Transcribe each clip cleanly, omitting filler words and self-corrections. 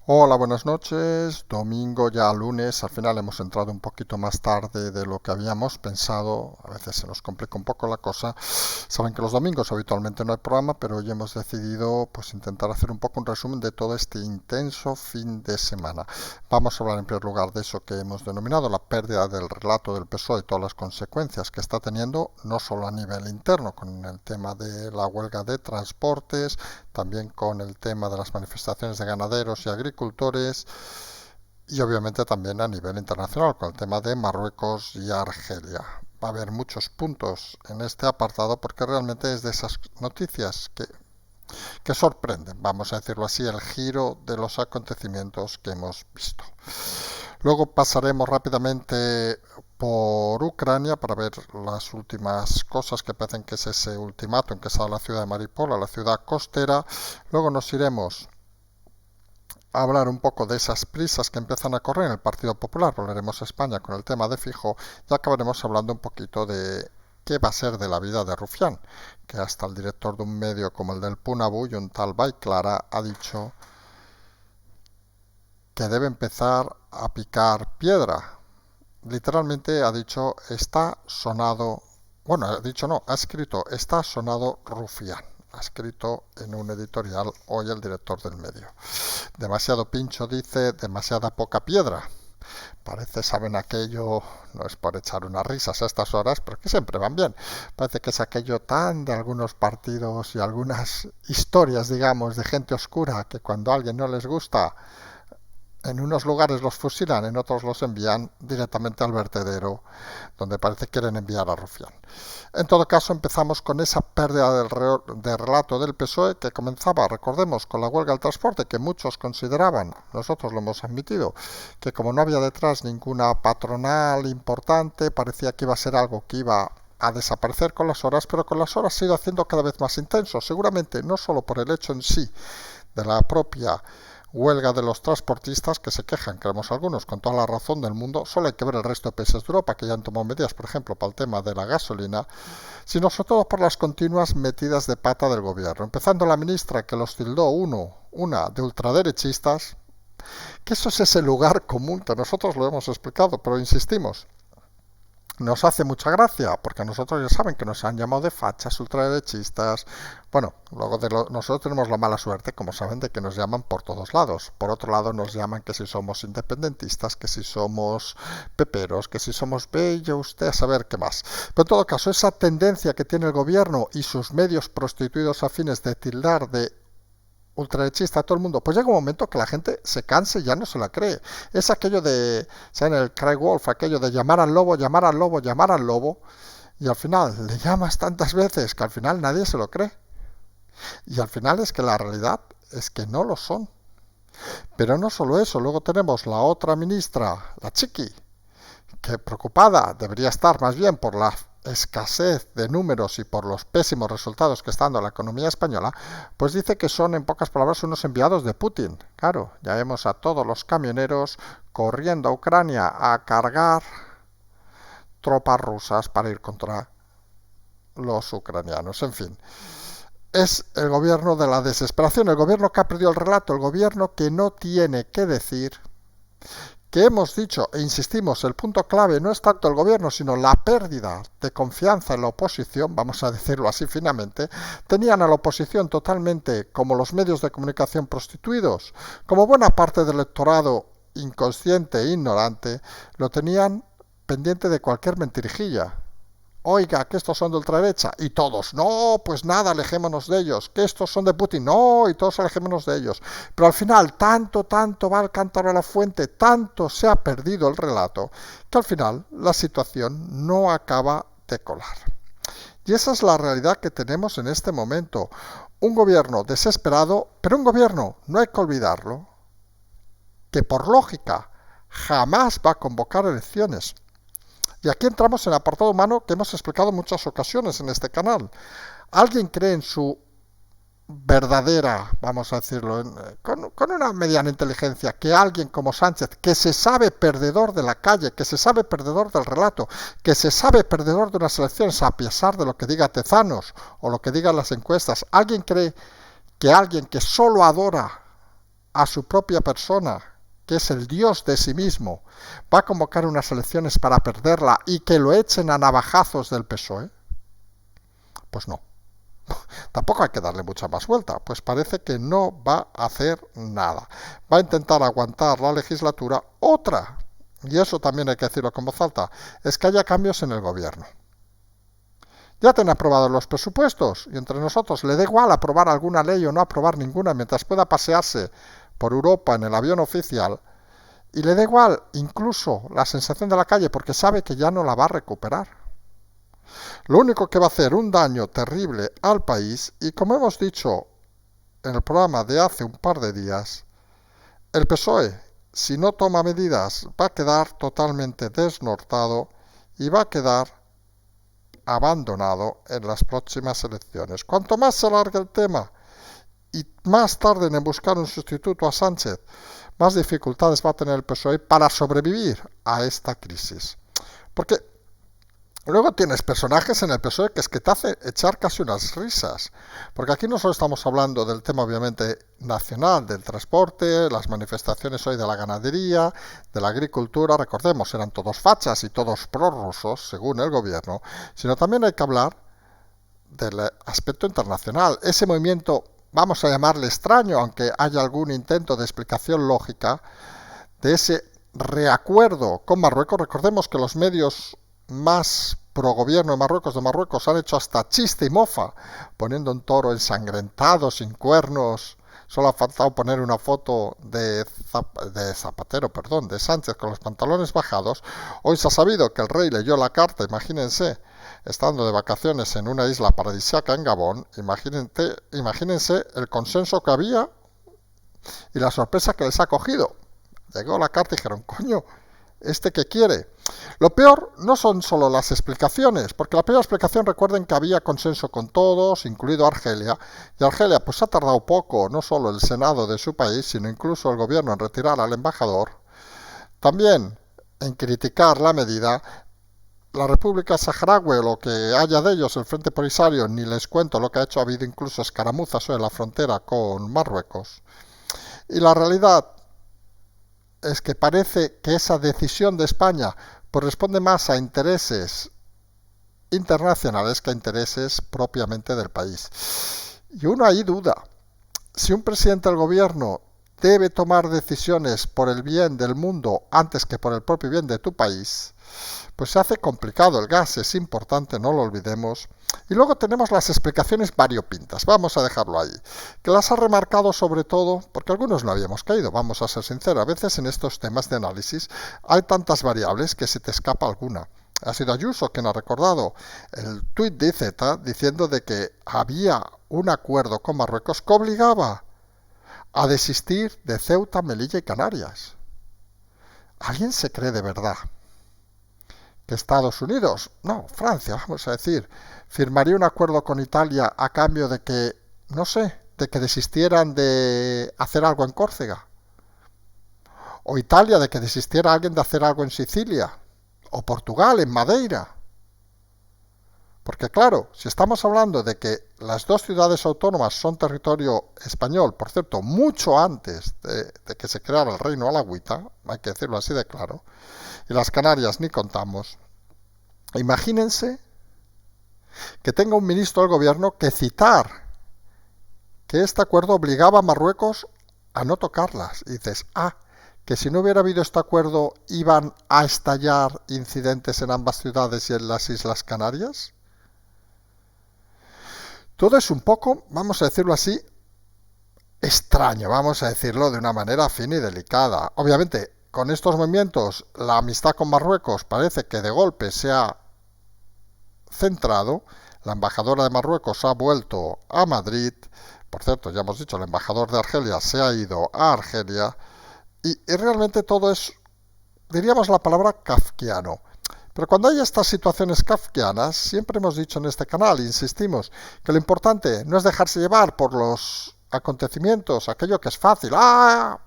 Hola, buenas noches. Domingo, ya lunes. Al final hemos entrado un poquito más tarde de lo que habíamos pensado. A veces se nos complica un poco la cosa. Saben que los domingos habitualmente no hay programa, pero hoy hemos decidido pues intentar hacer un poco un resumen de todo este intenso fin de semana. Vamos a hablar en primer lugar de eso que hemos denominado la pérdida del relato del PSOE y todas las consecuencias que está teniendo, no solo a nivel interno, con el tema de la huelga de transportes, también con el tema de las manifestaciones de ganaderos y agricultores y obviamente también a nivel internacional con el tema de Marruecos y Argelia. Va a haber muchos puntos en este apartado porque realmente es de esas noticias que sorprenden, vamos a decirlo así, el giro de los acontecimientos que hemos visto. Luego pasaremos rápidamente por Ucrania para ver las últimas cosas que parecen que es ese ultimátum que está en la ciudad de Mariupol, la ciudad costera. Luego nos iremos a hablar un poco de esas prisas que empiezan a correr en el Partido Popular. Volveremos a España con el tema de Fijo y acabaremos hablando un poquito de qué va a ser de la vida de Rufián, que hasta el director de un medio como el del Punabuy, un tal Baiklara, ha dicho que debe empezar a picar piedra. Literalmente ha dicho está sonado, bueno, ha dicho no, ha escrito está sonado Rufián. Ha escrito en un editorial hoy el director del medio. Demasiado pincho dice, demasiada poca piedra. Parece, saben aquello, no es por echar unas risas a estas horas, pero que siempre van bien. Parece que es aquello tan de algunos partidos y algunas historias, digamos, de gente oscura, que cuando a alguien no les gusta, en unos lugares los fusilan, en otros los envían directamente al vertedero, donde parece que quieren enviar a Rufián. En todo caso, empezamos con esa pérdida del relato del PSOE que comenzaba, recordemos, con la huelga del transporte, que muchos consideraban, nosotros lo hemos admitido, que como no había detrás ninguna patronal importante, parecía que iba a ser algo que iba a desaparecer con las horas, pero con las horas se ha ido haciendo cada vez más intenso, seguramente no solo por el hecho en sí de la propia huelga de los transportistas que se quejan, creemos algunos, con toda la razón del mundo. Solo hay que ver el resto de países de Europa que ya han tomado medidas, por ejemplo, para el tema de la gasolina, sino sobre todo por las continuas metidas de pata del gobierno. Empezando la ministra que los tildó una de ultraderechistas, que eso es ese lugar común que nosotros lo hemos explicado, pero insistimos, nos hace mucha gracia, porque a nosotros ya saben que nos han llamado de fachas, ultraderechistas. Bueno, luego nosotros tenemos la mala suerte, como saben, de que nos llaman por todos lados. Por otro lado, nos llaman que si somos independentistas, que si somos peperos, que si somos bello, usted a saber qué más. Pero en todo caso, esa tendencia que tiene el gobierno y sus medios prostituidos afines de tildar de ultraderechista a todo el mundo, pues llega un momento que la gente se canse y ya no se la cree. Es aquello de, ¿saben? El Cry Wolf, aquello de llamar al lobo, llamar al lobo, llamar al lobo, y al final le llamas tantas veces que al final nadie se lo cree. Y al final es que la realidad es que no lo son. Pero no solo eso, luego tenemos la otra ministra, la Chiqui, que preocupada debería estar más bien por la escasez de números y por los pésimos resultados que está dando la economía española, pues dice que son, en pocas palabras, unos enviados de Putin. Claro, ya vemos a todos los camioneros corriendo a Ucrania a cargar tropas rusas para ir contra los ucranianos. En fin, es el gobierno de la desesperación, el gobierno que ha perdido el relato, el gobierno que no tiene que decir, que hemos dicho e insistimos, el punto clave no es tanto el gobierno, sino la pérdida de confianza en la oposición, vamos a decirlo así finamente. Tenían a la oposición totalmente como los medios de comunicación prostituidos, como buena parte del electorado inconsciente e ignorante, lo tenían pendiente de cualquier mentirijilla. Oiga, que estos son de ultraderecha, y todos, no, pues nada, alejémonos de ellos, que estos son de Putin, no, y todos alejémonos de ellos. Pero al final, tanto va el cántaro a la fuente, tanto se ha perdido el relato, que al final la situación no acaba de colar. Y esa es la realidad que tenemos en este momento. Un gobierno desesperado, pero un gobierno, no hay que olvidarlo, que por lógica jamás va a convocar elecciones. Y aquí entramos en el apartado humano que hemos explicado en muchas ocasiones en este canal. ¿Alguien cree en su verdadera, vamos a decirlo, con una mediana inteligencia, que alguien como Sánchez, que se sabe perdedor de la calle, que se sabe perdedor del relato, que se sabe perdedor de unas elecciones a pesar de lo que diga Tezanos o lo que digan las encuestas, alguien cree que alguien que solo adora a su propia persona, que es el Dios de sí mismo, va a convocar unas elecciones para perderla y que lo echen a navajazos del PSOE? Pues no. Tampoco hay que darle mucha más vuelta, pues parece que no va a hacer nada. Va a intentar aguantar la legislatura otra, y eso también hay que decirlo con voz alta, es que haya cambios en el gobierno. Ya tienen aprobados los presupuestos, y entre nosotros le da igual aprobar alguna ley o no aprobar ninguna mientras pueda pasearse por Europa en el avión oficial, y le da igual incluso la sensación de la calle porque sabe que ya no la va a recuperar. Lo único que va a hacer un daño terrible al país, y como hemos dicho en el programa de hace un par de días, el PSOE, si no toma medidas, va a quedar totalmente desnortado y va a quedar abandonado en las próximas elecciones. Cuanto más se alargue el tema y más tarden en buscar un sustituto a Sánchez, más dificultades va a tener el PSOE para sobrevivir a esta crisis. Porque luego tienes personajes en el PSOE que es que te hace echar casi unas risas. Porque aquí no solo estamos hablando del tema obviamente nacional, del transporte, las manifestaciones hoy de la ganadería, de la agricultura, recordemos, eran todos fachas y todos prorrusos, según el gobierno, sino también hay que hablar del aspecto internacional. Ese movimiento, vamos a llamarle extraño, aunque haya algún intento de explicación lógica, de ese reacuerdo con Marruecos. Recordemos que los medios más pro gobierno de Marruecos han hecho hasta chiste y mofa, poniendo un toro ensangrentado, sin cuernos. Solo ha faltado poner una foto de Sánchez con los pantalones bajados. Hoy se ha sabido que el rey leyó la carta, imagínense, estando de vacaciones en una isla paradisíaca en Gabón, imagínense el consenso que había y la sorpresa que les ha cogido. Llegó la carta y dijeron, coño, ¿este qué quiere? Lo peor no son solo las explicaciones, porque la primera explicación, recuerden que había consenso con todos, incluido Argelia, y Argelia pues ha tardado poco, no solo el Senado de su país, sino incluso el gobierno en retirar al embajador, también en criticar la medida. La República Saharaui, lo que haya de ellos, el Frente Polisario, ni les cuento lo que ha hecho, ha habido incluso escaramuzas en la frontera con Marruecos. Y la realidad es que parece que esa decisión de España corresponde más a intereses internacionales que a intereses propiamente del país. Y uno ahí duda. Si un presidente del gobierno debe tomar decisiones por el bien del mundo antes que por el propio bien de tu país, pues se hace complicado. El gas es importante, no lo olvidemos. Y luego tenemos las explicaciones variopintas, vamos a dejarlo ahí, que las ha remarcado sobre todo, porque algunos no habíamos caído, vamos a ser sinceros, a veces en estos temas de análisis hay tantas variables que se te escapa alguna. Ha sido Ayuso quien ha recordado el tuit de IZ diciendo de que había un acuerdo con Marruecos que obligaba a desistir de Ceuta, Melilla y Canarias. ¿Alguien se cree de verdad que Estados Unidos, no, Francia, vamos a decir, firmaría un acuerdo con Italia a cambio de que, no sé, de que desistieran de hacer algo en Córcega? O Italia de que desistiera alguien de hacer algo en Sicilia? O Portugal, en Madeira. Porque claro, si estamos hablando de que las dos ciudades autónomas son territorio español, por cierto, mucho antes de que se creara el Reino Alagüita, hay que decirlo así de claro, y las Canarias ni contamos, imagínense que tenga un ministro del gobierno que citar que este acuerdo obligaba a Marruecos a no tocarlas. Y dices, que si no hubiera habido este acuerdo iban a estallar incidentes en ambas ciudades y en las Islas Canarias. Todo es un poco, vamos a decirlo así, extraño, vamos a decirlo de una manera fina y delicada. Obviamente, con estos movimientos, la amistad con Marruecos parece que de golpe se ha centrado. La embajadora de Marruecos ha vuelto a Madrid. Por cierto, ya hemos dicho, el embajador de Argelia se ha ido a Argelia. Y realmente todo es, diríamos la palabra kafkiano. Pero cuando hay estas situaciones kafkianas, siempre hemos dicho en este canal, insistimos, que lo importante no es dejarse llevar por los acontecimientos, aquello que es fácil,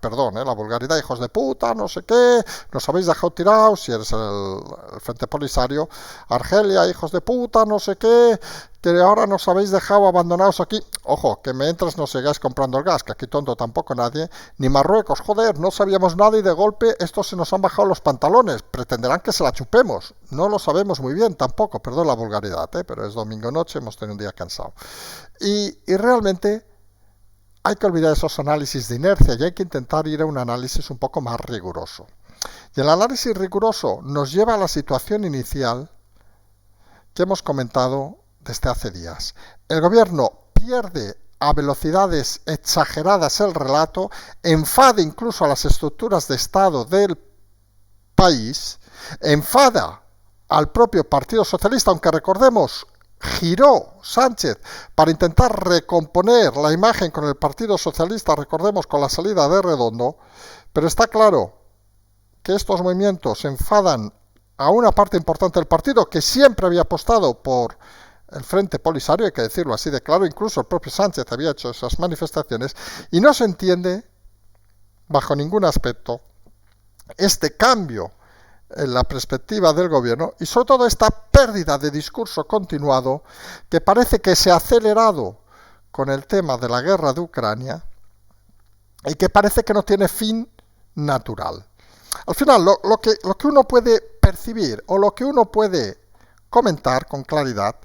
perdón, la vulgaridad, hijos de puta, no sé qué, nos habéis dejado tirados, si eres el Frente Polisario, Argelia, hijos de puta, no sé qué, que ahora nos habéis dejado abandonados aquí, ojo, que mientras no sigáis comprando el gas, que aquí tonto tampoco nadie, ni Marruecos, joder, no sabíamos nada y de golpe estos se nos han bajado los pantalones, pretenderán que se la chupemos, no lo sabemos muy bien tampoco, perdón la vulgaridad, pero es domingo noche, hemos tenido un día cansado. Y realmente hay que olvidar esos análisis de inercia y hay que intentar ir a un análisis un poco más riguroso. Y el análisis riguroso nos lleva a la situación inicial que hemos comentado desde hace días. El gobierno pierde a velocidades exageradas el relato, enfada incluso a las estructuras de Estado del país, enfada al propio Partido Socialista, aunque recordemos, giró Sánchez para intentar recomponer la imagen con el Partido Socialista, recordemos, con la salida de Redondo, pero está claro que estos movimientos enfadan a una parte importante del partido que siempre había apostado por el Frente Polisario, hay que decirlo así de claro, incluso el propio Sánchez había hecho esas manifestaciones, y no se entiende bajo ningún aspecto este cambio en la perspectiva del gobierno y sobre todo esta pérdida de discurso continuado que parece que se ha acelerado con el tema de la guerra de Ucrania y que parece que no tiene fin natural. Al final, lo que uno puede percibir o lo que uno puede comentar con claridad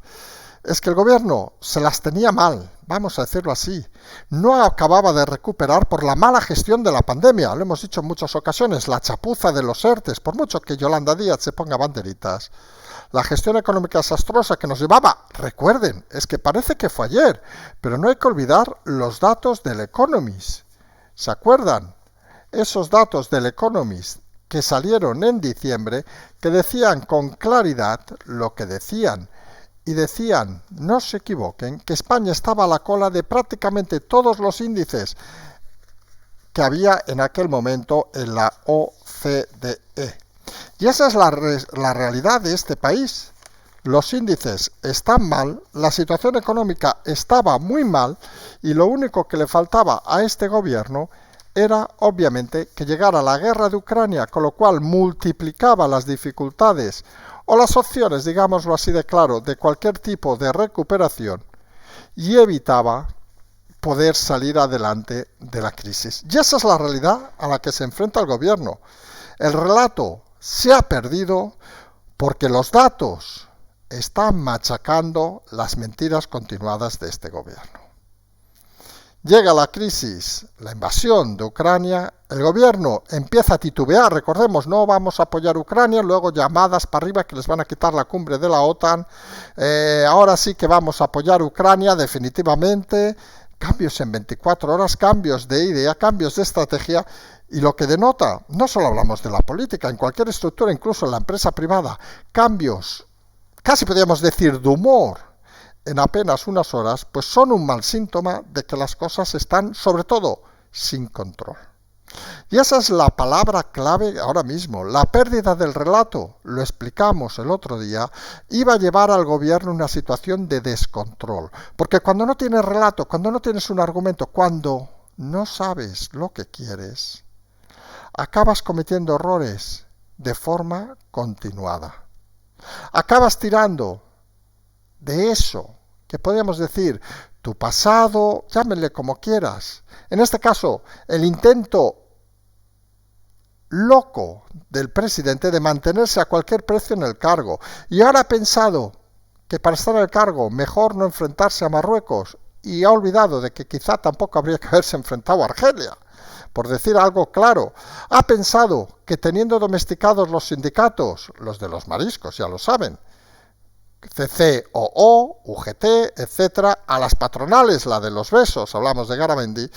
es que el gobierno se las tenía mal, vamos a decirlo así. No acababa de recuperar por la mala gestión de la pandemia, lo hemos dicho en muchas ocasiones, la chapuza de los ERTES, por mucho que Yolanda Díaz se ponga banderitas. La gestión económica desastrosa que nos llevaba, recuerden, es que parece que fue ayer, pero no hay que olvidar los datos del Economist. ¿Se acuerdan? Esos datos del Economist que salieron en diciembre, que decían con claridad lo que decían. Y decían, no se equivoquen, que España estaba a la cola de prácticamente todos los índices que había en aquel momento en la OCDE. Y esa es la realidad de este país. Los índices están mal, la situación económica estaba muy mal y lo único que le faltaba a este gobierno era, obviamente, que llegara la guerra de Ucrania, con lo cual multiplicaba las dificultades o las opciones, digámoslo así de claro, de cualquier tipo de recuperación y evitaba poder salir adelante de la crisis. Y esa es la realidad a la que se enfrenta el gobierno. El relato se ha perdido porque los datos están machacando las mentiras continuadas de este gobierno. Llega la crisis, la invasión de Ucrania, el gobierno empieza a titubear, recordemos, no vamos a apoyar a Ucrania, luego llamadas para arriba que les van a quitar la cumbre de la OTAN, ahora sí que vamos a apoyar a Ucrania definitivamente, cambios en 24 horas, cambios de idea, cambios de estrategia, y lo que denota, no solo hablamos de la política, en cualquier estructura, incluso en la empresa privada, cambios, casi podríamos decir de humor, en apenas unas horas, pues son un mal síntoma de que las cosas están, sobre todo, sin control. Y esa es la palabra clave ahora mismo. La pérdida del relato, lo explicamos el otro día, iba a llevar al gobierno a una situación de descontrol. Porque cuando no tienes relato, cuando no tienes un argumento, cuando no sabes lo que quieres, acabas cometiendo errores de forma continuada. Acabas tirando de eso, que podríamos decir, tu pasado, llámenle como quieras. En este caso, el intento loco del presidente de mantenerse a cualquier precio en el cargo. Y ahora ha pensado que para estar en el cargo mejor no enfrentarse a Marruecos y ha olvidado de que quizá tampoco habría que haberse enfrentado a Argelia. Por decir algo claro, ha pensado que teniendo domesticados los sindicatos, los de los mariscos, ya lo saben, CCOO, UGT, etcétera, a las patronales, la de los besos, hablamos de Garamendi,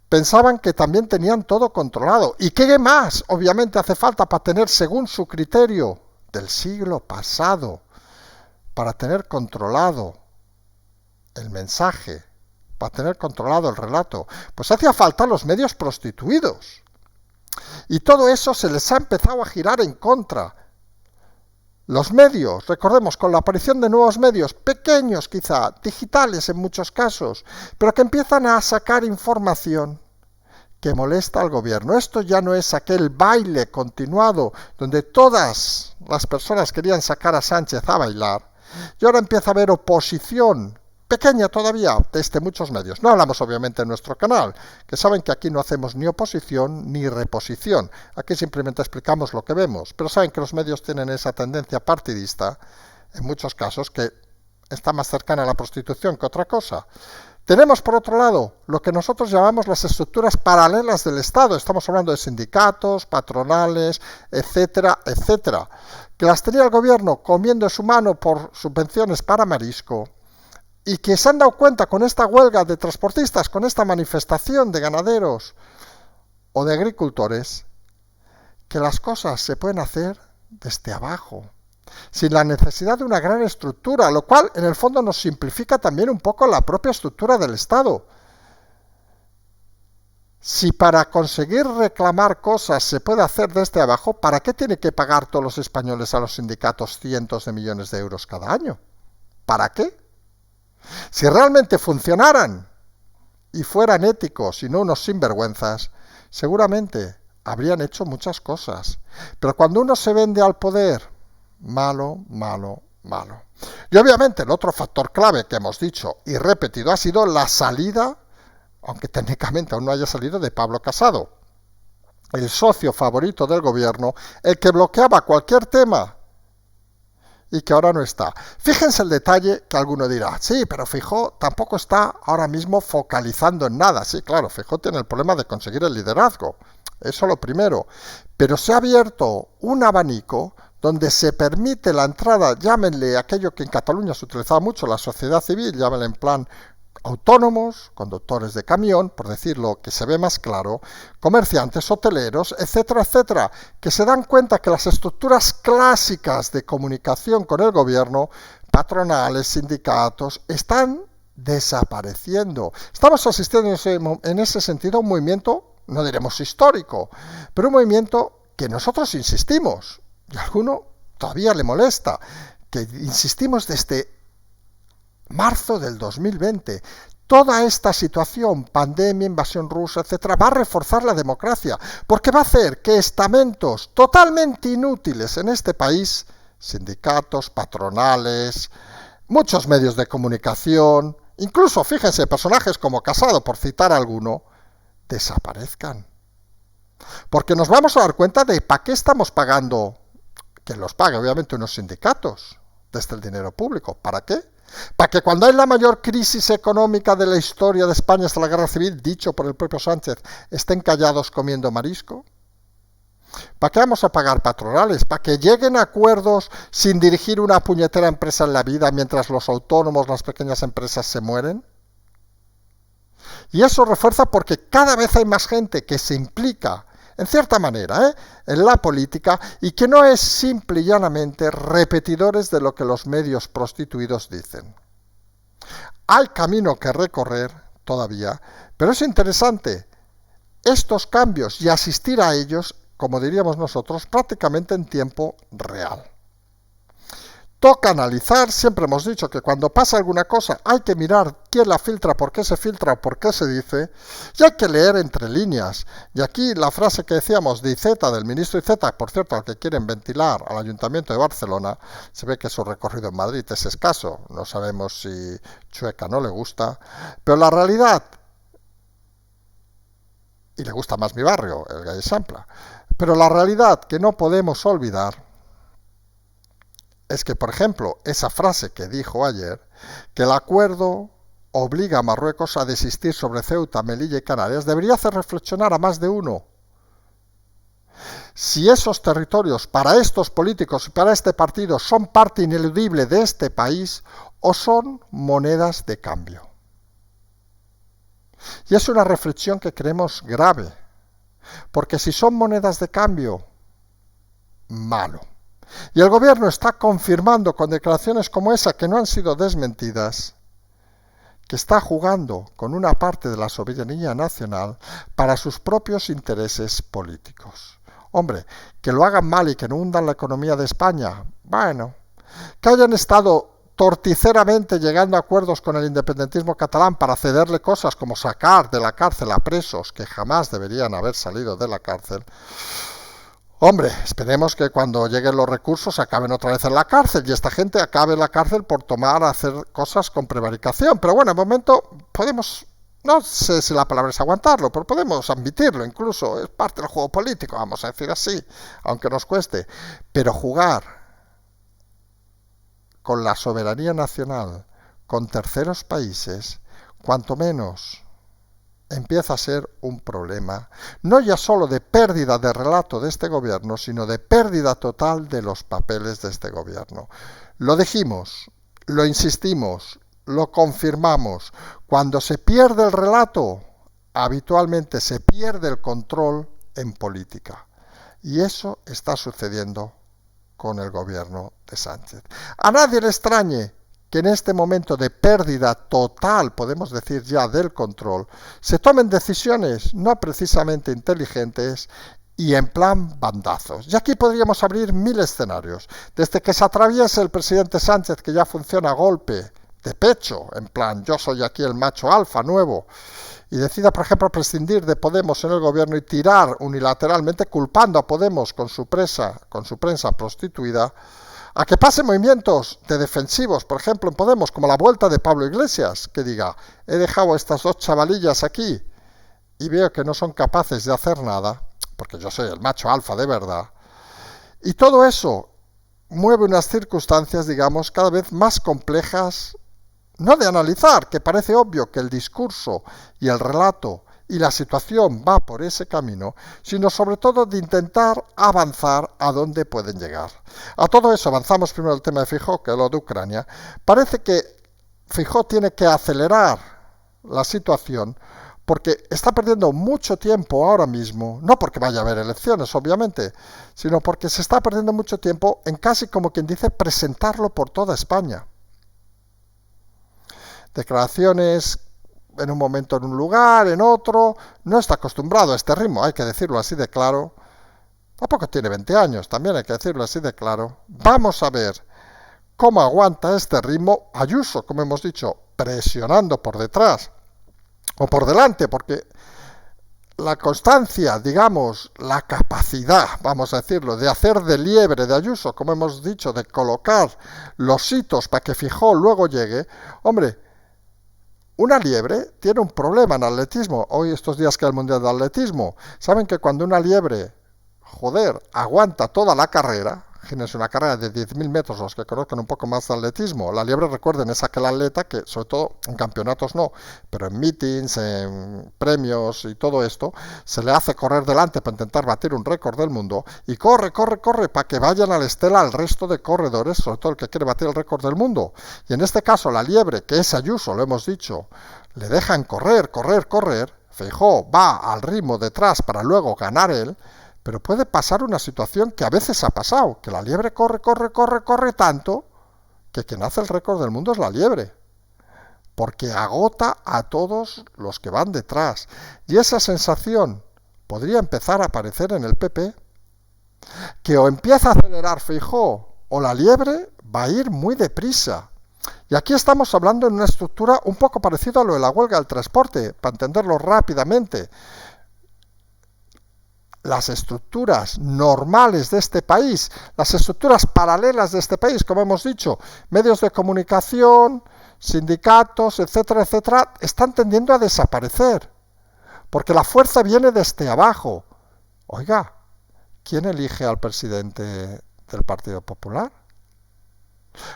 pensaban que también tenían todo controlado. ¿Y qué más? Obviamente hace falta para tener, según su criterio del siglo pasado, para tener controlado el mensaje, para tener controlado el relato, pues hacía falta los medios prostituidos. Y todo eso se les ha empezado a girar en contra. Los medios, recordemos, con la aparición de nuevos medios, pequeños quizá, digitales en muchos casos, pero que empiezan a sacar información que molesta al gobierno. Esto ya no es aquel baile continuado donde todas las personas querían sacar a Sánchez a bailar, y ahora empieza a haber oposición, pequeña todavía, desde muchos medios. No hablamos obviamente en nuestro canal, que saben que aquí no hacemos ni oposición ni reposición. Aquí simplemente explicamos lo que vemos, pero saben que los medios tienen esa tendencia partidista, en muchos casos, que está más cercana a la prostitución que otra cosa. Tenemos, por otro lado, lo que nosotros llamamos las estructuras paralelas del Estado. Estamos hablando de sindicatos, patronales, etcétera, etcétera, que las tenía el gobierno comiendo su mano por subvenciones para marisco, y que se han dado cuenta con esta huelga de transportistas, con esta manifestación de ganaderos o de agricultores, que las cosas se pueden hacer desde abajo, sin la necesidad de una gran estructura, lo cual en el fondo nos simplifica también un poco la propia estructura del Estado. Si para conseguir reclamar cosas se puede hacer desde abajo, ¿para qué tiene que pagar todos los españoles a los sindicatos cientos de millones de euros cada año? ¿Para qué? Si realmente funcionaran y fueran éticos y no unos sinvergüenzas, seguramente habrían hecho muchas cosas. Pero cuando uno se vende al poder, malo, malo, malo. Y obviamente el otro factor clave que hemos dicho y repetido ha sido la salida, aunque técnicamente aún no haya salido, de Pablo Casado, el socio favorito del gobierno, el que bloqueaba cualquier tema y que ahora no está. Fíjense el detalle que alguno dirá, sí, pero Feijóo tampoco está ahora mismo focalizando en nada. Sí, claro, Feijóo tiene el problema de conseguir el liderazgo, eso lo primero, pero se ha abierto un abanico donde se permite la entrada, llámenle aquello que en Cataluña se utilizaba mucho, la sociedad civil, llámenle en plan autónomos, conductores de camión, por decirlo que se ve más claro, comerciantes, hoteleros, etcétera, etcétera, que se dan cuenta que las estructuras clásicas de comunicación con el gobierno, patronales, sindicatos, están desapareciendo. Estamos asistiendo en ese sentido a un movimiento, no diremos histórico, pero un movimiento que nosotros insistimos, y a alguno todavía le molesta, que insistimos desde marzo del 2020. Toda esta situación, pandemia, invasión rusa, etcétera, va a reforzar la democracia, porque va a hacer que estamentos totalmente inútiles en este país, sindicatos, patronales, muchos medios de comunicación, incluso, fíjense, personajes como Casado, por citar alguno, desaparezcan. Porque nos vamos a dar cuenta de para qué estamos pagando, que los pague obviamente unos sindicatos, desde el dinero público. ¿Para qué? Para que cuando hay la mayor crisis económica de la historia de España hasta la guerra civil, dicho por el propio Sánchez, estén callados comiendo marisco. ¿Para qué vamos a pagar patronales? ¿Para que lleguen a acuerdos sin dirigir una puñetera empresa en la vida mientras los autónomos, las pequeñas empresas se mueren? Y eso refuerza porque cada vez hay más gente que se implica, en cierta manera, en la política, y que no es simple y llanamente repetidores de lo que los medios prostituidos dicen. Hay camino que recorrer todavía, pero es interesante estos cambios y asistir a ellos, como diríamos nosotros, prácticamente en tiempo real. Toca analizar, siempre hemos dicho que cuando pasa alguna cosa hay que mirar quién la filtra, por qué se filtra, por qué se dice, y hay que leer entre líneas. Y aquí la frase que decíamos de Iceta, del ministro Iceta, por cierto, al que quieren ventilar al Ayuntamiento de Barcelona, se ve que su recorrido en Madrid es escaso, no sabemos si Chueca no le gusta, pero la realidad, y le gusta más mi barrio, el Gallasampla, pero la realidad que no podemos olvidar es que, por ejemplo, esa frase que dijo ayer, que el acuerdo obliga a Marruecos a desistir sobre Ceuta, Melilla y Canarias, debería hacer reflexionar a más de uno. Si esos territorios para estos políticos y para este partido son parte ineludible de este país o son monedas de cambio. Y es una reflexión que creemos grave, porque si son monedas de cambio, malo. Y el gobierno está confirmando con declaraciones como esa, que no han sido desmentidas, que está jugando con una parte de la soberanía nacional para sus propios intereses políticos. Hombre, que lo hagan mal y que no hundan la economía de España, Bueno, que hayan estado torticeramente llegando a acuerdos con el independentismo catalán para cederle cosas como sacar de la cárcel a presos que jamás deberían haber salido de la cárcel. Hombre, esperemos que cuando lleguen los recursos acaben otra vez en la cárcel y esta gente acabe en la cárcel por hacer cosas con prevaricación. Pero bueno, de momento podemos, no sé si la palabra es aguantarlo, pero podemos admitirlo incluso, es parte del juego político, vamos a decir así, aunque nos cueste. Pero jugar con la soberanía nacional, con terceros países, cuanto menos empieza a ser un problema, no ya solo de pérdida de relato de este gobierno, sino de pérdida total de los papeles de este gobierno. Lo dijimos, lo insistimos, lo confirmamos. Cuando se pierde el relato, habitualmente se pierde el control en política. Y eso está sucediendo con el gobierno de Sánchez. A nadie le extrañe que en este momento de pérdida total, podemos decir ya, del control, se tomen decisiones no precisamente inteligentes y en plan bandazos. Y aquí podríamos abrir 1000 escenarios. Desde que se atraviese el presidente Sánchez, que ya funciona a golpe de pecho, en plan, yo soy aquí el macho alfa nuevo, y decida, por ejemplo, prescindir de Podemos en el gobierno y tirar unilateralmente, culpando a Podemos con su prensa prostituida, a que pasen movimientos de defensivos, por ejemplo, en Podemos, como la vuelta de Pablo Iglesias, que diga, he dejado a estas 2 chavalillas aquí y veo que no son capaces de hacer nada, porque yo soy el macho alfa de verdad. Y todo eso mueve unas circunstancias, digamos, cada vez más complejas, no de analizar, que parece obvio que el discurso y el relato y la situación va por ese camino, sino sobre todo de intentar avanzar a dónde pueden llegar. A todo eso avanzamos primero el tema de Feijóo, que es lo de Ucrania. Parece que Feijóo tiene que acelerar la situación porque está perdiendo mucho tiempo ahora mismo, no porque vaya a haber elecciones, obviamente, sino porque se está perdiendo mucho tiempo en casi como quien dice presentarlo por toda España. Declaraciones en un momento en un lugar, en otro, no está acostumbrado a este ritmo, hay que decirlo así de claro. Tampoco tiene 20 años, también hay que decirlo así de claro. Vamos a ver cómo aguanta este ritmo Ayuso, como hemos dicho, presionando por detrás o por delante, porque la constancia, digamos, la capacidad, vamos a decirlo, de hacer de liebre de Ayuso, como hemos dicho, de colocar los hitos para que Feijóo luego llegue, hombre, una liebre tiene un problema en atletismo. Hoy, estos días que es el Mundial de Atletismo, saben que cuando una liebre, aguanta toda la carrera, imagínense una carrera de 10.000 metros, los que conozcan un poco más de atletismo, la liebre, recuerden, es aquel atleta que, sobre todo en campeonatos no, pero en meetings, en premios y todo esto, se le hace correr delante para intentar batir un récord del mundo, y corre, para que vayan a la estela al resto de corredores, sobre todo el que quiere batir el récord del mundo. Y en este caso, la liebre, que es Ayuso, lo hemos dicho, le dejan correr, Feijóo va al ritmo detrás para luego ganar él, pero puede pasar una situación que a veces ha pasado, que la liebre corre tanto que quien hace el récord del mundo es la liebre, porque agota a todos los que van detrás. Y esa sensación podría empezar a aparecer en el PP, que o empieza a acelerar Feijóo o la liebre va a ir muy deprisa. Y aquí estamos hablando en una estructura un poco parecida a lo de la huelga del transporte, para entenderlo rápidamente. Las estructuras normales de este país, las estructuras paralelas de este país, como hemos dicho, medios de comunicación, sindicatos, etcétera, están tendiendo a desaparecer, porque la fuerza viene desde abajo. Oiga, ¿quién elige al presidente del Partido Popular?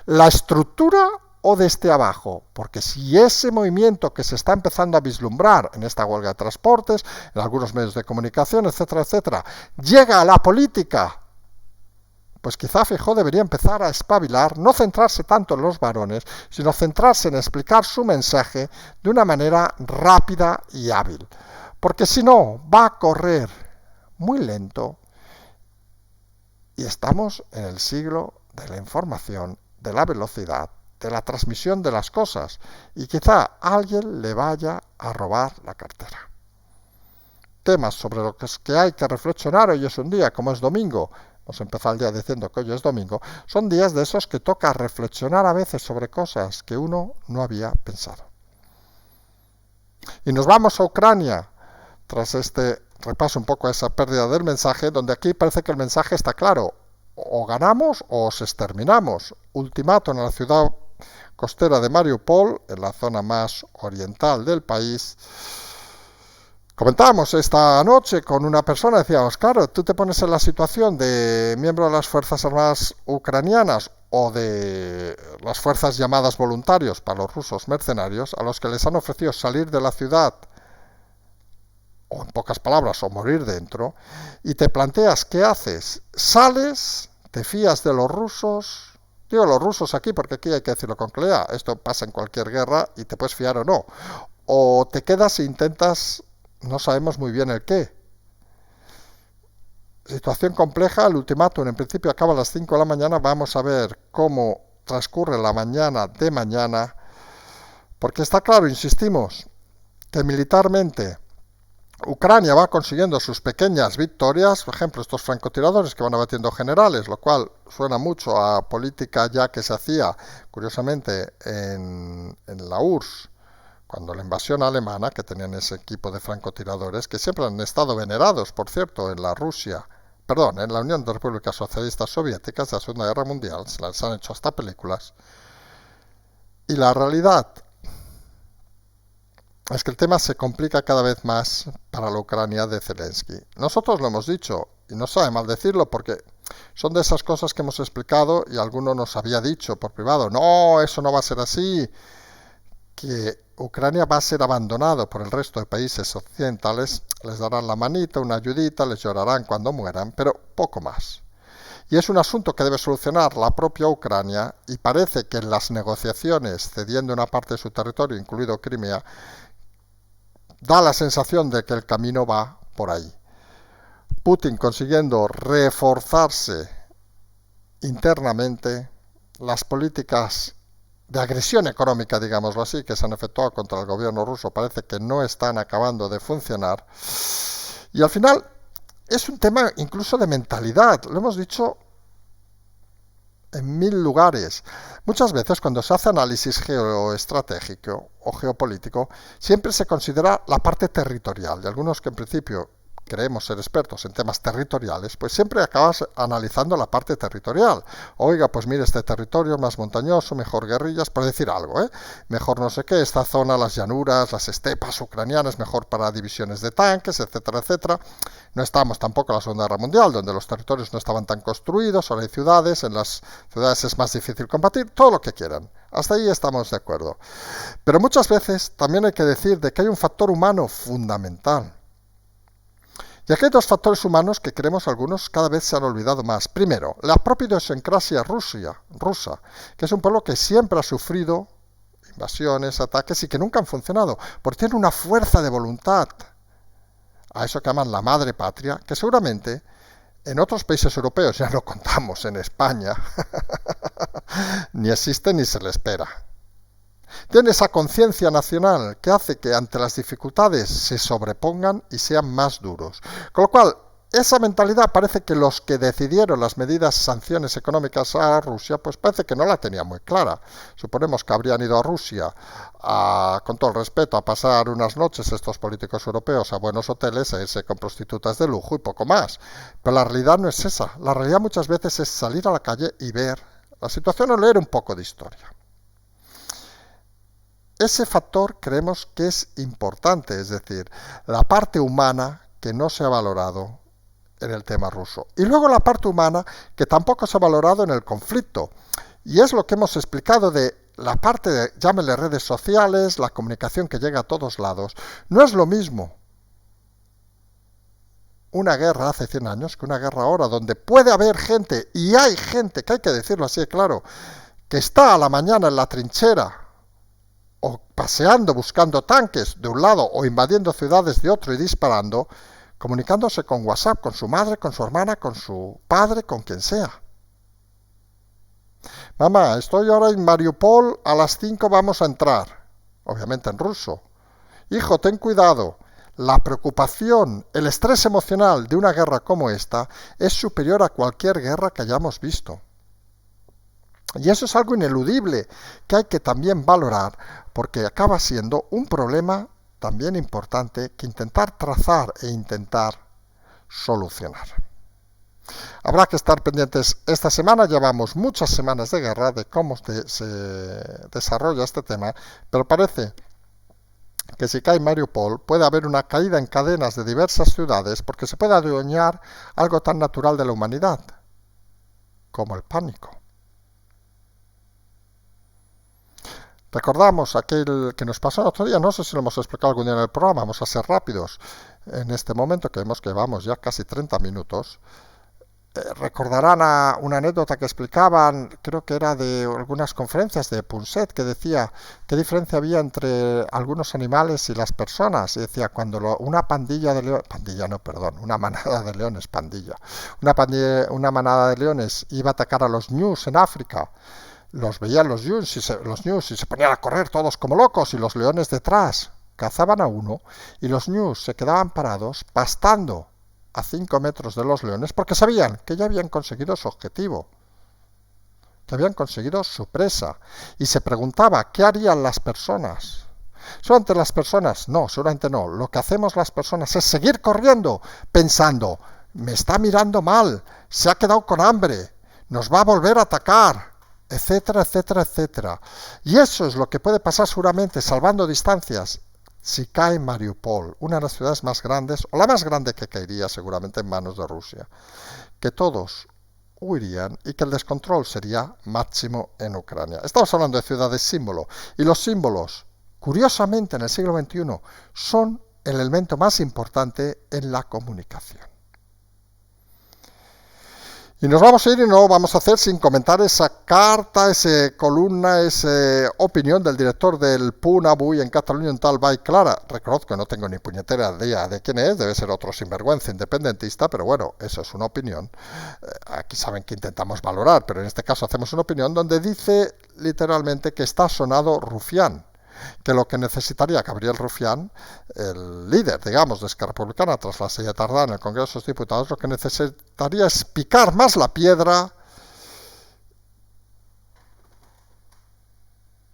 ¿La estructura o desde abajo? Porque si ese movimiento que se está empezando a vislumbrar en esta huelga de transportes, en algunos medios de comunicación, etcétera, llega a la política, pues quizá Feijóo debería empezar a espabilar, no centrarse tanto en los varones, sino centrarse en explicar su mensaje de una manera rápida y hábil. Porque si no, va a correr muy lento y estamos en el siglo de la información, de la velocidad, de la transmisión de las cosas, y quizá alguien le vaya a robar la cartera. Temas sobre los que hay que reflexionar, hoy es un día, como es domingo, nos empezó el día diciendo que hoy es domingo, son días de esos que toca reflexionar a veces sobre cosas que uno no había pensado. Y nos vamos a Ucrania, tras este repaso un poco a esa pérdida del mensaje, donde aquí parece que el mensaje está claro: o ganamos o os exterminamos. Ultimátum en la ciudad costera de Mariupol, en la zona más oriental del país. Comentábamos esta noche con una persona, decíamos, claro, tú te pones en la situación de miembro de las Fuerzas Armadas ucranianas o de las fuerzas llamadas voluntarios para los rusos mercenarios, a los que les han ofrecido salir de la ciudad, o en pocas palabras, o morir dentro, y te planteas qué haces. ¿Sales? ¿Te fías de los rusos? Digo los rusos aquí porque aquí hay que decirlo con claridad, esto pasa en cualquier guerra y te puedes fiar o no. O te quedas e intentas, no sabemos muy bien el qué. Situación compleja, el ultimátum en principio acaba a las 5 de la mañana, vamos a ver cómo transcurre la mañana de mañana, porque está claro, insistimos, que militarmente Ucrania va consiguiendo sus pequeñas victorias, por ejemplo, estos francotiradores que van abatiendo generales, lo cual suena mucho a política ya que se hacía, curiosamente, en la URSS, cuando la invasión alemana, que tenían ese equipo de francotiradores, que siempre han estado venerados, por cierto, en la Rusia, perdón, en la Unión de Repúblicas Socialistas Soviéticas de la Segunda Guerra Mundial, se las han hecho hasta películas. Y la realidad es que el tema se complica cada vez más para la Ucrania de Zelensky. Nosotros lo hemos dicho, y no sabe mal decirlo porque son de esas cosas que hemos explicado y alguno nos había dicho por privado, no, eso no va a ser así, que Ucrania va a ser abandonado por el resto de países occidentales, les darán la manita, una ayudita, les llorarán cuando mueran, pero poco más. Y es un asunto que debe solucionar la propia Ucrania y parece que en las negociaciones cediendo una parte de su territorio, incluido Crimea, da la sensación de que el camino va por ahí. Putin consiguiendo reforzarse internamente, las políticas de agresión económica, digámoslo así, que se han efectuado contra el gobierno ruso parece que no están acabando de funcionar. Y al final es un tema incluso de mentalidad, lo hemos dicho en 1000 lugares. Muchas veces cuando se hace análisis geoestratégico o geopolítico, siempre se considera la parte territorial. Y algunos que en principio creemos ser expertos en temas territoriales, pues siempre acabas analizando la parte territorial. Oiga, pues mire, este territorio más montañoso, mejor guerrillas, por decir algo, mejor no sé qué, esta zona, las llanuras, las estepas ucranianas, mejor para divisiones de tanques, etcétera, etcétera. No estamos tampoco en la Segunda Guerra Mundial, donde los territorios no estaban tan construidos, ahora hay ciudades, en las ciudades es más difícil combatir, todo lo que quieran. Hasta ahí estamos de acuerdo. Pero muchas veces también hay que decir de que hay un factor humano fundamental. Y aquí hay dos factores humanos que creemos algunos cada vez se han olvidado más. Primero, la propia idiosincrasia rusa, que es un pueblo que siempre ha sufrido invasiones, ataques y que nunca han funcionado, porque tiene una fuerza de voluntad, a eso que llaman la madre patria, que seguramente en otros países europeos, ya no contamos en España, ni existe ni se le espera. Tiene esa conciencia nacional que hace que ante las dificultades se sobrepongan y sean más duros. Con lo cual, esa mentalidad parece que los que decidieron las medidas, sanciones económicas a Rusia, pues parece que no la tenían muy clara. Suponemos que habrían ido a Rusia, con todo el respeto, a pasar unas noches estos políticos europeos a buenos hoteles, a irse con prostitutas de lujo y poco más. Pero la realidad no es esa. La realidad muchas veces es salir a la calle y ver la situación o leer un poco de historia. Ese factor creemos que es importante, es decir, la parte humana que no se ha valorado en el tema ruso. Y luego la parte humana que tampoco se ha valorado en el conflicto. Y es lo que hemos explicado de la parte de, llámenle redes sociales, la comunicación que llega a todos lados. No es lo mismo una guerra hace 100 años que una guerra ahora, donde puede haber gente, y hay gente, que hay que decirlo así de claro, que está a la mañana en la trinchera, o paseando buscando tanques de un lado o invadiendo ciudades de otro y disparando, comunicándose con WhatsApp, con su madre, con su hermana, con su padre, con quien sea. Mamá, estoy ahora en Mariupol, a las 5 vamos a entrar. Obviamente en ruso. Hijo, ten cuidado. la preocupación, el estrés emocional de una guerra como esta es superior a cualquier guerra que hayamos visto. Y eso es algo ineludible que hay que también valorar, porque acaba siendo un problema también importante que intentar trazar e intentar solucionar. Habrá que estar pendientes esta semana, llevamos muchas semanas de guerra, de cómo se desarrolla este tema, pero parece que si cae Mariupol puede haber una caída en cadenas de diversas ciudades porque se puede adueñar algo tan natural de la humanidad como el pánico. Recordamos aquel que nos pasó el otro día, no sé si lo hemos explicado algún día en el programa, vamos a ser rápidos en este momento, que vemos que vamos ya casi 30 minutos. Recordarán una anécdota que explicaban, creo que era de algunas conferencias de Punset, que decía qué diferencia había entre algunos animales y las personas. Y decía, cuando una pandilla de leones, una manada de leones, una manada de leones iba a atacar a los ñus en África, los veían los ñus y se ponían a correr todos como locos y los leones detrás cazaban a uno y los ñus se quedaban parados pastando a 5 metros de los leones porque sabían que ya habían conseguido su objetivo, que habían conseguido su presa, y se preguntaba qué harían las personas. ¿Solamente las personas? No, seguramente no. Lo que hacemos las personas es seguir corriendo pensando, me está mirando mal, se ha quedado con hambre, nos va a volver a atacar, etcétera, etcétera, etcétera. Y eso es lo que puede pasar seguramente, salvando distancias, si cae Mariupol, una de las ciudades más grandes, o la más grande que caería seguramente en manos de Rusia, que todos huirían y que el descontrol sería máximo en Ucrania. Estamos hablando de ciudades símbolo, y los símbolos, curiosamente en el siglo XXI, son el elemento más importante en la comunicación. Y nos vamos a ir y no vamos a hacer sin comentar esa carta, esa columna, esa opinión del director del Punt Avui en Catalunya en tal Vall Clara. Reconozco que no tengo ni puñetera idea de quién es, debe ser otro sinvergüenza independentista, pero bueno, eso es una opinión. Aquí saben que intentamos valorar, pero en este caso hacemos una opinión donde dice literalmente que está sonado rufián, que lo que necesitaría Gabriel Rufián, el líder, digamos, de Esquerra Republicana, tras la silla tardana en el Congreso de los Diputados, lo que necesitaría es picar más la piedra,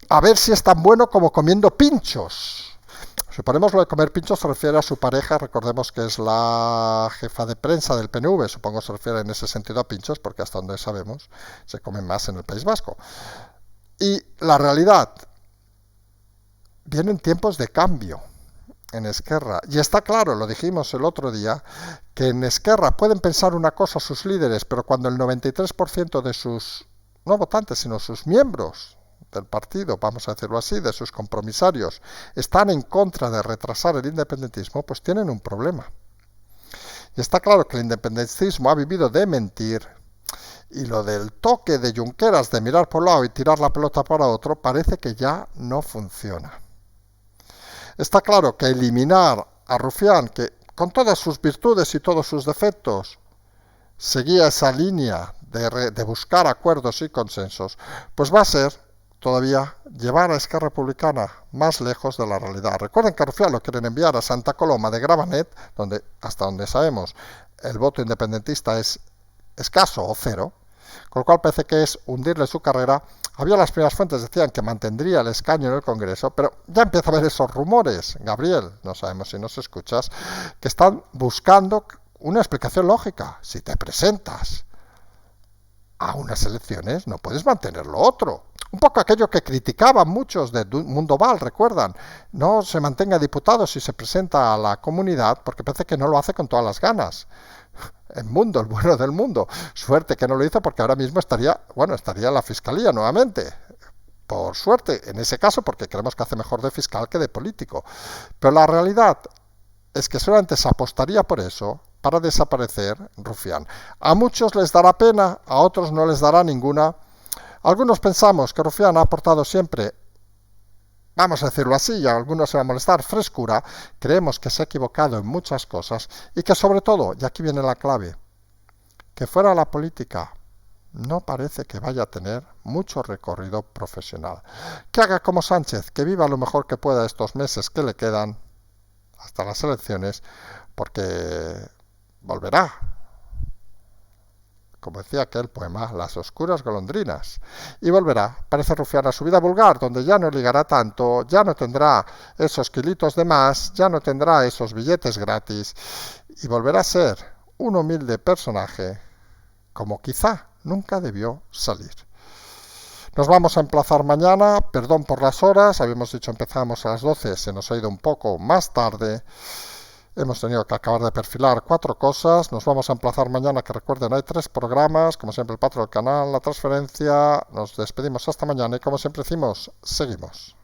a ver si es tan bueno como comiendo pinchos. Suponemos lo de comer pinchos se refiere a su pareja, recordemos que es la jefa de prensa del PNV, supongo se refiere en ese sentido a pinchos, porque hasta donde sabemos se comen más en el País Vasco. Y la realidad, vienen tiempos de cambio en Esquerra. Y está claro, lo dijimos el otro día, que en Esquerra pueden pensar una cosa sus líderes, pero cuando el 93% de sus, no votantes, sino sus miembros del partido, vamos a decirlo así, de sus compromisarios, están en contra de retrasar el independentismo, pues tienen un problema. Y está claro que el independentismo ha vivido de mentir, y lo del toque de Junqueras de mirar por un lado y tirar la pelota para otro parece que ya no funciona. Está claro que eliminar a Rufián, que con todas sus virtudes y todos sus defectos seguía esa línea de buscar acuerdos y consensos, pues va a ser todavía llevar a Esquerra Republicana más lejos de la realidad. Recuerden que a Rufián lo quieren enviar a Santa Coloma de Gramenet, donde, hasta donde sabemos, el voto independentista es escaso o cero, con lo cual parece que es hundirle su carrera. Había las primeras fuentes decían que mantendría el escaño en el Congreso, pero ya empieza a haber esos rumores, Gabriel, no sabemos si nos escuchas, que están buscando una explicación lógica. Si te presentas a unas elecciones, no puedes mantener lo otro. Un poco aquello que criticaban muchos de Mundo Val, recuerdan, no se mantenga diputado si se presenta a la comunidad, porque parece que no lo hace con todas las ganas. El Mundo, el bueno del Mundo. Suerte que no lo hizo porque ahora mismo estaría en la fiscalía nuevamente. Por suerte, en ese caso, porque creemos que hace mejor de fiscal que de político. Pero la realidad es que solamente se apostaría por eso para desaparecer Rufián. A muchos les dará pena, a otros no les dará ninguna. Algunos pensamos que Rufián ha aportado siempre, vamos a decirlo así, y a algunos se va a molestar, frescura. Creemos que se ha equivocado en muchas cosas y que sobre todo, y aquí viene la clave, que fuera la política no parece que vaya a tener mucho recorrido profesional. Que haga como Sánchez, que viva lo mejor que pueda estos meses que le quedan hasta las elecciones, porque volverá, como decía aquel poema, las oscuras golondrinas. Y volverá, parece rufiar a su vida vulgar, donde ya no ligará tanto, ya no tendrá esos kilitos de más, ya no tendrá esos billetes gratis, y volverá a ser un humilde personaje, como quizá nunca debió salir. Nos vamos a emplazar mañana, perdón por las horas, habíamos dicho empezamos a las 12, se nos ha ido un poco más tarde. Hemos tenido que acabar de perfilar 4 cosas. Nos vamos a emplazar mañana, que recuerden, hay 3 programas. Como siempre, el patrón del canal, la transferencia. Nos despedimos hasta mañana y como siempre decimos, seguimos.